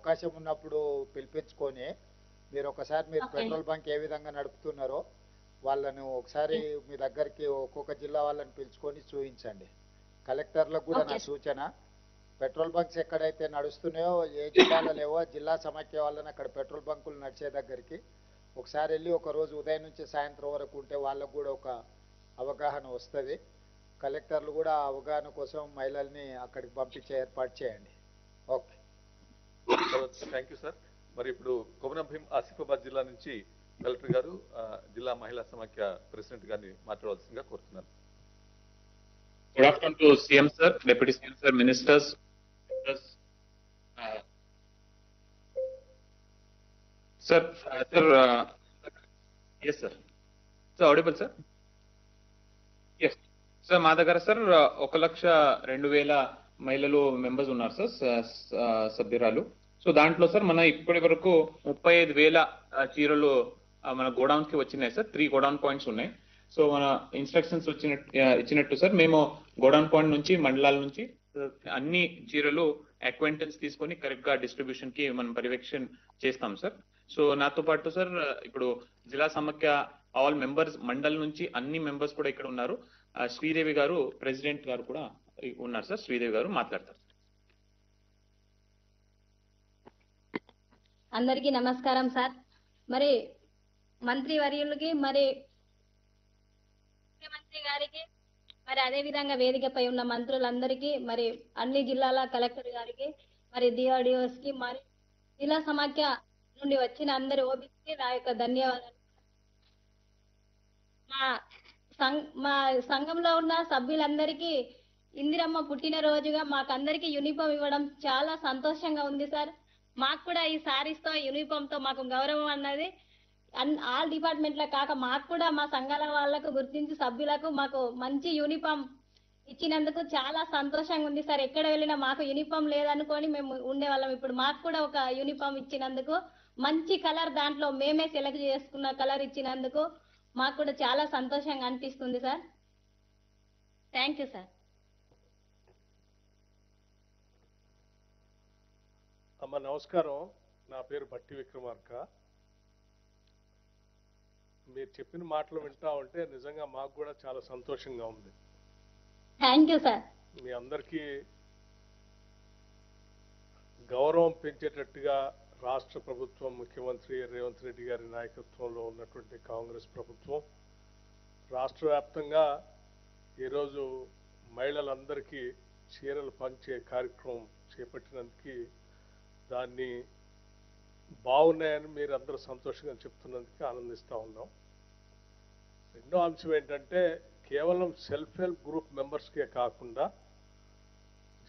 అవకాశం ఉన్నప్పుడు పిలిపించుకొని మీరు ఒకసారి మీరు ఓకే. పెట్రోల్ బంక్ ఏ విధంగా నడుపుతున్నారో వాళ్ళను ఒకసారి మీ దగ్గరికి ఒక్కొక్క జిల్లా వాళ్ళని పిలుచుకొని చూపించండి. కలెక్టర్లకు కూడా నా ఓకే. సూచన, పెట్రోల్ బంక్స్ ఎక్కడైతే నడుస్తున్నాయో ఏ జిల్లాలో లేవో జిల్లా సమాఖ్య వాళ్ళని అక్కడ పెట్రోల్ బంకులు నడిచే దగ్గరికి ఒకసారి వెళ్ళి ఒక రోజు ఉదయం నుంచి సాయంత్రం వరకు ఉంటే వాళ్ళకు కూడా ఒక అవగాహన వస్తుంది. కలెక్టర్లు కూడా ఆ అవగాహన కోసం మహిళల్ని అక్కడికి పంపించే ఏర్పాటు చేయండి. Okay, thank you sir. మరి ఇప్పుడు కొమరం భీం ఆసిఫాబాద్ జిల్లా నుంచి కలెక్టర్ గారు జిల్లా మహిళా సమాఖ్య ప్రెసిడెంట్ గారిని మాట్లాడవలసిందిగా కోరుతున్నాను. Good afternoon to CM sir, Deputy CM sir, ministers. Sir, yes sir. So audible sir? Yes. Sir, మా దగ్గర సార్ 1,02,000 మహిళలు మెంబర్స్ ఉన్నారు సార్, సభ్యురాలు. సో దాంట్లో సార్ మన ఇప్పటి వరకు 35,000 చీరలు మన గోడౌన్స్ కి వచ్చినాయి సార్. 3 గోడౌన్ పాయింట్స్ ఉన్నాయి. సో మన ఇన్స్ట్రక్షన్స్ ఇచ్చినట్టు సార్ మేము గోడౌన్ పాయింట్ నుంచి మండలాల నుంచి అన్ని చీరలు అక్వైంటెన్స్ తీసుకొని కరెక్ట్ గా డిస్ట్రిబ్యూషన్ కి మనం పర్యవేక్షణ చేస్తాం సార్. సో నాతో పాటు సార్ ఇప్పుడు జిల్లా సమాఖ్య ఆల్ మెంబర్స్ మండల్ నుంచి అన్ని మెంబర్స్ కూడా ఇక్కడ ఉన్నారు. శ్రీదేవి గారు ప్రెసిడెంట్ గారు కూడా ఉన్నారు సార్. శ్రీదేవి గారు మాట్లాడతారు. అందరికీ నమస్కారం సార్. మరి మంత్రి వర్యులకి మరి ముఖ్యమంత్రి గారికి మరి అదే విధంగా వేదికపై ఉన్న మంత్రులందరికీ మరి అన్ని జిల్లాల కలెక్టర్ గారికి మరి డిఆర్డిఓస్ కి మరి జిల్లా సమాఖ్య నుండి వచ్చిన అందరి ఓబీసీ నా యొక్క ధన్యవాదాలు. మా సంఘంలో ఉన్న సభ్యులందరికీ ఇందిరమ్మ పుట్టినరోజుగా మాకందరికి యూనిఫామ్ ఇవ్వడం చాలా సంతోషంగా ఉంది సార్. మాకు కూడా ఈ సారీస్ తో యూనిఫామ్ తో మాకు గౌరవం అన్నది ఆల్ డిపార్ట్మెంట్ల కాక మాకు కూడా మా సంఘాల వాళ్ళకు గుర్తించి సభ్యులకు మాకు మంచి యూనిఫామ్ ఇచ్చినందుకు చాలా సంతోషంగా ఉంది సార్. ఎక్కడ వెళ్ళినా మాకు యూనిఫామ్ లేదనుకొని మేము ఉండేవాళ్ళం. ఇప్పుడు మాకు కూడా ఒక యూనిఫామ్ ఇచ్చినందుకు, మంచి కలర్ దాంట్లో మేమే సెలెక్ట్ చేసుకున్న కలర్ ఇచ్చినందుకు మాకు కూడా చాలా సంతోషంగా అనిపిస్తుంది సార్. Thank you sir. అమ్మ నమస్కారం. నా పేరు బట్టి విక్రమార్క. మీరు చెప్పిన మాటలు వింటా ఉంటే నిజంగా మాకు కూడా చాలా సంతోషంగా ఉంది. Thank you sir. మీ అందరికీ గౌరవం పెంచేటట్టుగా రాష్ట్ర ప్రభుత్వం, ముఖ్యమంత్రి రేవంత్ రెడ్డి గారి నాయకత్వంలో ఉన్నటువంటి కాంగ్రెస్ ప్రభుత్వం రాష్ట్ర వ్యాప్తంగా ఈరోజు మహిళలందరికీ చీరలు పంచే కార్యక్రమం చేపట్టినందుకు దాన్ని బాగున్నాయని మీరు అందరూ సంతోషంగా చెప్తున్నందుకు ఆనందిస్తూ ఉన్నాం. రెండో అంశం ఏంటంటే కేవలం సెల్ఫ్ హెల్ప్ గ్రూప్ మెంబర్స్కే కాకుండా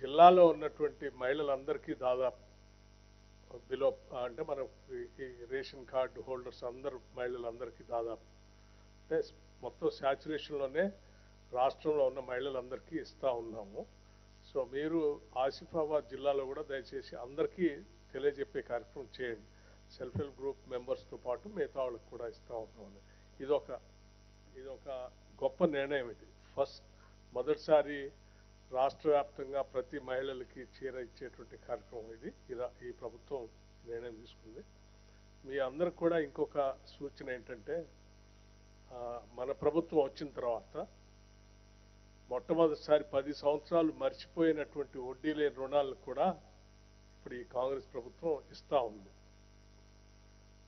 జిల్లాలో ఉన్నటువంటి మహిళలందరికీ దాదాపు బిలో అంటే మన రేషన్ కార్డు హోల్డర్స్ అందరు మహిళలందరికీ దాదాపు అంటే మొత్తం శాచురేషన్లోనే రాష్ట్రంలో ఉన్న మహిళలందరికీ ఇస్తూ ఉన్నాము. సో మీరు ఆసిఫాబాద్ జిల్లాలో కూడా దయచేసి అందరికీ తెలియజెప్పే కార్యక్రమం చేయండి. సెల్ఫ్ హెల్ప్ గ్రూప్ మెంబర్స్తో పాటు మిగతా వాళ్ళకి కూడా ఇస్తూ ఉన్నాము. ఇదొక గొప్ప నిర్ణయం. ఇది మొదటిసారి రాష్ట్ర వ్యాప్తంగా ప్రతి మహిళలకి చీర ఇచ్చేటువంటి కార్యక్రమం ఇది. ఈ ప్రభుత్వం నిర్ణయం తీసుకుంది. మీ అందరికి కూడా ఇంకొక సూచన ఏంటంటే మన ప్రభుత్వం వచ్చిన తర్వాత మొట్టమొదటిసారి 10 సంవత్సరాలు మర్చిపోయినటువంటి వడ్డీ లేని రుణాలను కూడా ఇప్పుడు ఈ కాంగ్రెస్ ప్రభుత్వం ఇస్తూ ఉంది.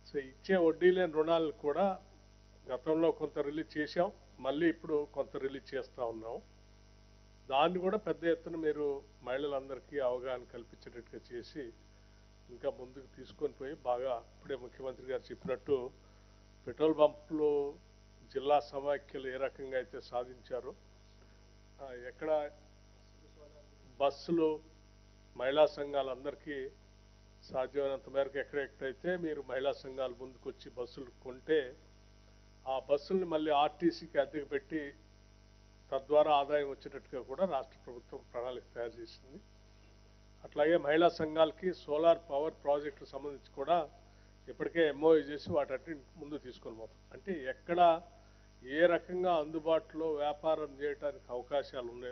సో ఇచ్చే వడ్డీ లేని రుణాలను కూడా గతంలో కొంత రిలీజ్ చేశాం, మళ్ళీ ఇప్పుడు కొంత రిలీజ్ చేస్తూ ఉన్నాం. దాన్ని కూడా పెద్ద ఎత్తున మీరు మహిళలందరికీ అవగాహన కల్పించేటట్టుగా చేసి ఇంకా ముందుకు తీసుకొని పోయి బాగా ఇప్పుడే ముఖ్యమంత్రి గారు చెప్పినట్టు పెట్రోల్ బంపులు జిల్లా సమాఖ్యలు ఏ రకంగా అయితే సాధించారో ఎక్కడ బస్సులు మహిళా సంఘాలందరికీ సాధ్యమైనంత మేరకు ఎక్కడెక్కడైతే మీరు మహిళా సంఘాలు ముందుకు వచ్చి బస్సులు కొంటే ఆ బస్సుల్ని మళ్ళీ ఆర్టీసీకి అద్దెకు పెట్టి తద్వారా ఆదాయం వచ్చేటట్టుగా కూడా రాష్ట్ర ప్రభుత్వం ప్రణాళిక తయారు చేసింది. అట్లాగే మహిళా సంఘాలకి సోలార్ పవర్ ప్రాజెక్టుకు సంబంధించి కూడా ఇప్పటికే ఎంఓయూ చేసి వాటి ముందు తీసుకొని పోతాం. అంటే ఎక్కడ ఏ రకంగా అందుబాటులో వ్యాపారం చేయడానికి అవకాశాలు ఉన్నాయో